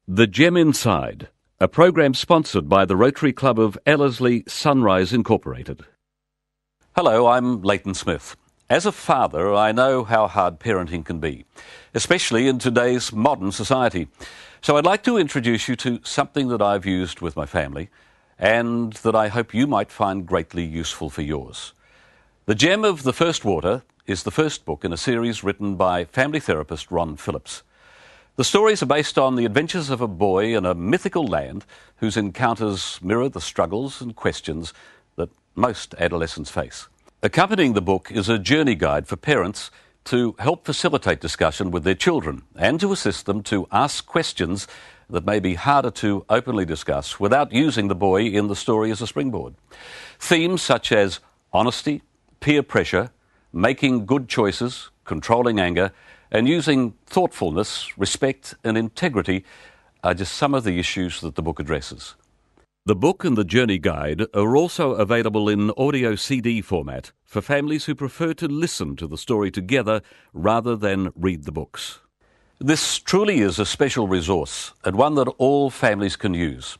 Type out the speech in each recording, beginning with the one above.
The Gem Inside, a program sponsored by the Rotary Club of Ellerslie Sunrise Incorporated. Hello, I'm Leighton Smith. As a father, I know how hard parenting can be, especially in today's modern society. So I'd like to introduce you to something that I've used with my family and that I hope you might find greatly useful for yours. The Gem of the First Water is the first book in a series written by family therapist Ron Phillips. The stories are based on the adventures of a boy in a mythical land whose encounters mirror the struggles and questions that most adolescents face. Accompanying the book is a journey guide for parents to help facilitate discussion with their children and to assist them to ask questions that may be harder to openly discuss without using the boy in the story as a springboard. Themes such as honesty, peer pressure, making good choices, controlling anger, and using thoughtfulness, respect and integrity are just some of the issues that the book addresses. The book and the journey guide are also available in audio CD format for families who prefer to listen to the story together rather than read the books. This truly is a special resource and one that all families can use.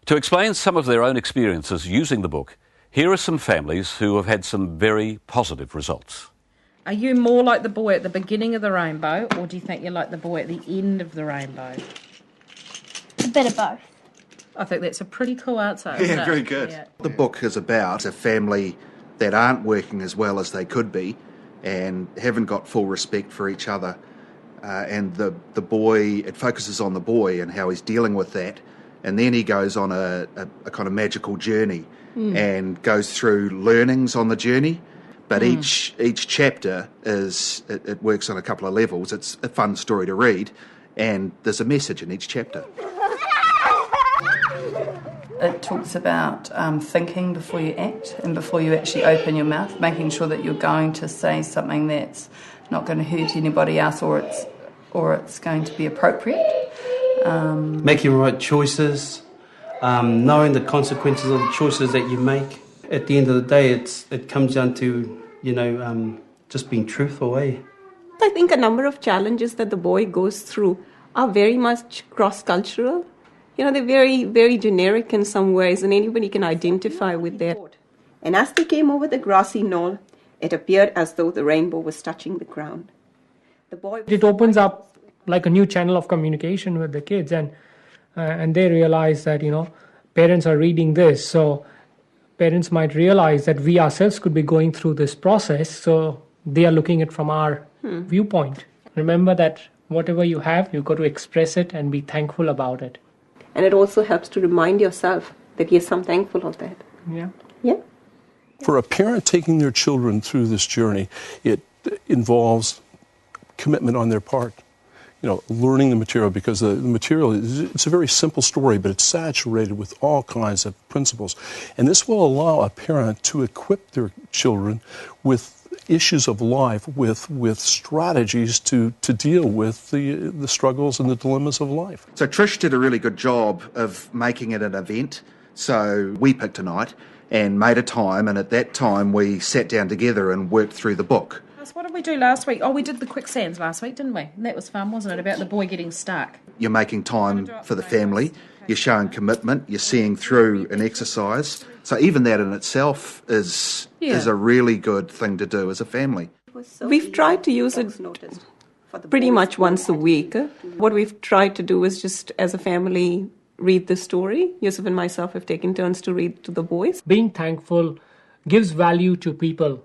To explain some of their own experiences using the book, here are some families who have had some very positive results. Are you more like the boy at the beginning of the rainbow, or do you think you're like the boy at the end of the rainbow? A bit of both. I think that's a pretty cool answer, isn't it? Very good. Yeah. The book is about a family that aren't working as well as they could be and haven't got full respect for each other. And the boy, it focuses on the boy and how he's dealing with that. And then he goes on a kind of magical journey and goes through learnings on the journey. But each chapter it works on a couple of levels. It's a fun story to read, and there's a message in each chapter. It talks about thinking before you act and before you actually open your mouth, making sure that you're going to say something that's not going to hurt anybody else or it's going to be appropriate. Making right choices, knowing the consequences of the choices that you make. At the end of the day, it comes down to, just being truthful, eh? I think a number of challenges that the boy goes through are very much cross-cultural. They're very, very generic in some ways, and anybody can identify with that. And as they came over the grassy knoll, it appeared as though the rainbow was touching the ground. It opens up like a new channel of communication with the kids, and they realize that, parents are reading this, so parents might realize that we ourselves could be going through this process, so they are looking at it from our viewpoint. Remember that whatever you have, you've got to express it and be thankful about it. And it also helps to remind yourself that yes, I'm thankful of that. Yeah. Yeah. For a parent taking their children through this journey, it involves commitment on their part. Learning the material, because the material it's a very simple story, but it's saturated with all kinds of principles. And this will allow a parent to equip their children with issues of life, with strategies to deal with the struggles and the dilemmas of life. So Trish did a really good job of making it an event. So we picked a night and made a time, and at that time we sat down together and worked through the book. What did we do last week? Oh, we did the quicksands last week, didn't we? And that was fun, wasn't it? About the boy getting stuck. You're making time for the family, you're showing commitment, you're seeing through an exercise. So even that in itself is a really good thing to do as a family. We've tried to use it pretty much once a week. What we've tried to do is just, as a family, read the story. Yusuf and myself have taken turns to read to the boys. Being thankful gives value to people,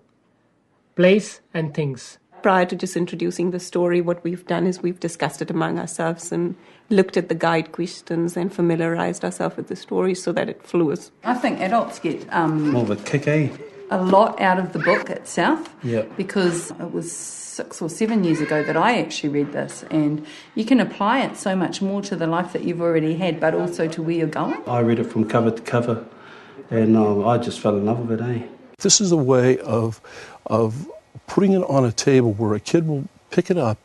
place and things. Prior to just introducing the story, what we've done is we've discussed it among ourselves and looked at the guide questions and familiarised ourselves with the story so that it flows. I think adults get More of a kick, eh? a lot out of the book itself, Yeah. because it was 6 or 7 years ago that I actually read this, and you can apply it so much more to the life that you've already had, but also to where you're going. I read it from cover to cover, and I just fell in love with it, eh? This is a way of putting it on a table where a kid will pick it up,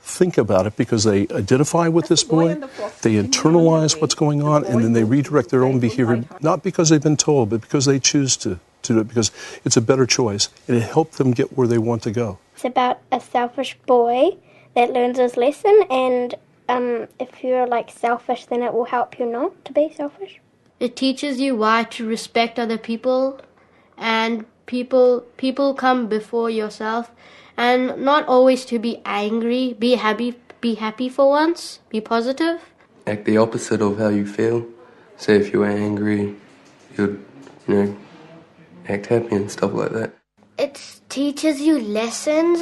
think about it, because they identify with this boy, they internalize what's going on, and then they redirect their own behavior, not because they've been told, but because they choose to do it, because it's a better choice, and it helped them get where they want to go. It's about a selfish boy that learns his lesson and if you're like selfish, then it will help you not to be selfish. It teaches you why to respect other people, and people come before yourself, and not always to be angry. Be happy for once. Be positive. Act the opposite of how you feel. Say if you were angry, you'd, act happy and stuff like that. It teaches you lessons,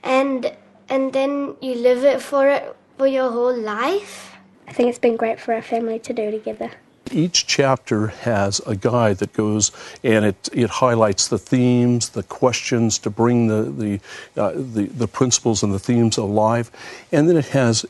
and then you live it for your whole life. I think it's been great for our family to do together. Each chapter has a guide that goes and it highlights the themes, the questions to bring the principles and the themes alive, and then it has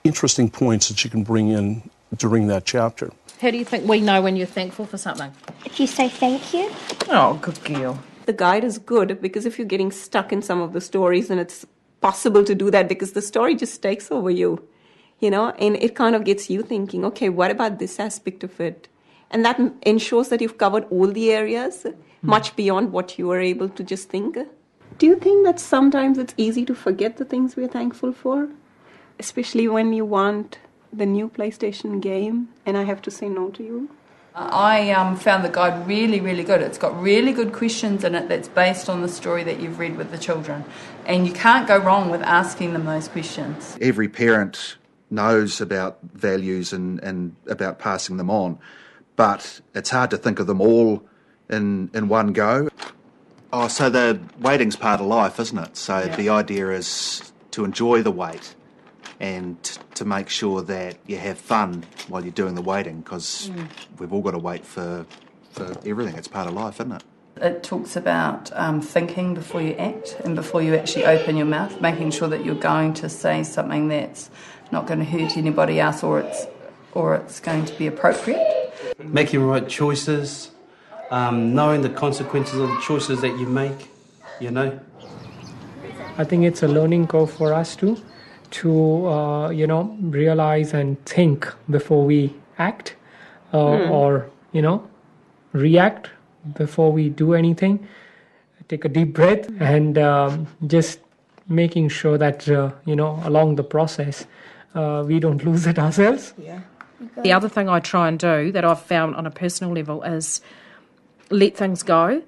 interesting points that you can bring in during that chapter. How do you think we know when you're thankful for something? If you say thank you. Oh, good girl. The guide is good because if you're getting stuck in some of the stories, then it's possible to do that because the story just takes over you. And it kind of gets you thinking, okay, what about this aspect of it? And that ensures that you've covered all the areas, much beyond what you were able to just think. Do you think that sometimes it's easy to forget the things we're thankful for? Especially when you want the new PlayStation game and I have to say no to you? I found the guide really, really good. It's got really good questions in it that's based on the story that you've read with the children. And you can't go wrong with asking them those questions. Every parent knows about values and about passing them on, but it's hard to think of them all in one go. Oh, so the waiting's part of life, isn't it? So yeah. The idea is to enjoy the wait and to make sure that you have fun while you're doing the waiting, because we've all got to wait for everything. It's part of life, isn't it? It talks about thinking before you act and before you actually open your mouth, making sure that you're going to say something that's not going to hurt anybody else or it's going to be appropriate. Making right choices, knowing the consequences of the choices that you make, I think it's a learning curve for us to realize and think before we act or react before we do anything. Take a deep breath and just making sure that along the process we don't lose it ourselves. Yeah. The other thing I try and do that I've found on a personal level is let things go.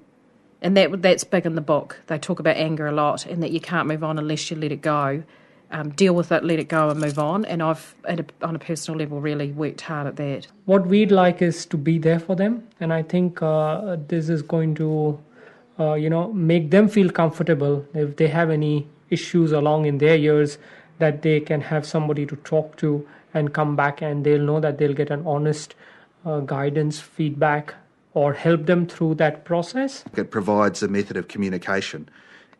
And that's big in the book. They talk about anger a lot and that you can't move on unless you let it go. Deal with it, let it go and move on. And I've, on a personal level, really worked hard at that. What we'd like is to be there for them. And I think this is going to, make them feel comfortable if they have any issues along in their years, that they can have somebody to talk to and come back and they'll know that they'll get an honest guidance, feedback, or help them through that process. It provides a method of communication.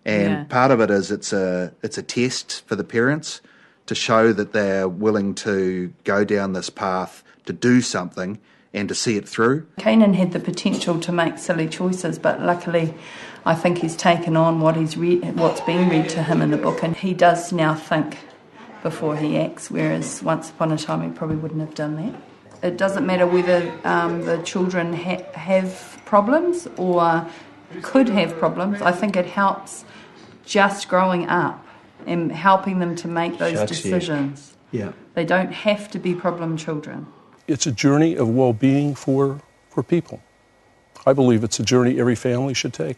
And part of it is it's a test for the parents to show that they're willing to go down this path, to do something and to see it through. Kanan had the potential to make silly choices, but luckily I think he's taken on what's being read to him in the book, and he does now think before he acts, whereas once upon a time he probably wouldn't have done that. It doesn't matter whether the children have problems or could have problems. I think it helps just growing up and helping them to make those decisions. Yeah. They don't have to be problem children. It's a journey of well-being for people. I believe it's a journey every family should take.